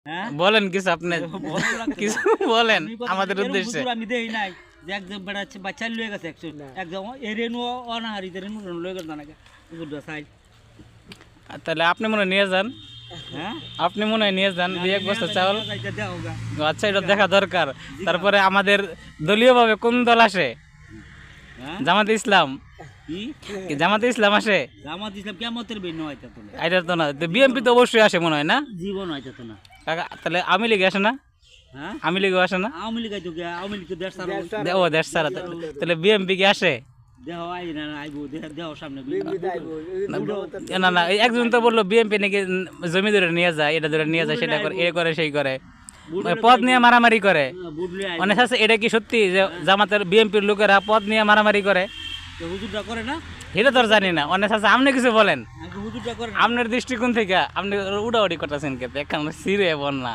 হ্যাঁ বলেন কিছু আপনি, বলা লাগতো কিছু না। বলেন আমি কথা আমাদের এরকম উদ্দেশ্যে। হুজুর আমি দেই নাই যে একজন বেড়াচ্ছে বাচ্চা লয়ে গেছে একশো একজন এ রেনু অনাহারি রেনু লয়ে গেছে নাকি হুজুরটা সাই তাহলে আপনি মনে হয় নিয়ে যান, হ্যাঁ আপনি মনে হয় নিয়ে যান দুই এক বস্তা চাউল। দেও গা আচ্ছা, এটা দেখা দরকার। তারপরে আমাদের দলীয়ভাবে কোন দল আসে? হ্যাঁ জামাতে ইসলাম। কি কি জামাতে ইসলাম আসে? জামাত ইসলাম কেমতের বের নয় তো না এটা তো না, বিএনপি তো অবশ্যই আসে মনে হয় না জীবন হয় তো না কাকা? তাহলে আওয়ামী লীগ আসে না? হ্যাঁ আওয়ামী লীগও আসে না? আওয়ামী লীগ আইতো গিয়া আওয়ামী লীগ তো দেশ সারা ও দেশ ছাড়া, তাহলে বিএনপি কি আসে? দেহ আই না আইবো দেহ সামনে না না, এই একজন তো বললো বিএনপি নাকি জমি ধরে নিয়ে যায়, এটা ধরে নিয়ে যায়, সেটা করে, এ করে সেই করে, পদ নিয়ে মারামারি করে। বুঝলে অনেক আছে, এটা কি সত্যি যে জামাতের বিএনপির লোকেরা পদ নিয়ে মারামারি করে? হুজুরটা করে না এটা তো আর জানি না। অনেক আছে, আপনি কিছু বলেন, হুজুরটা করে আপনার দৃষ্টিকোণ থেকে আপনি উড়াউড়ি করতেছেন, কে এখন সিরে বল না।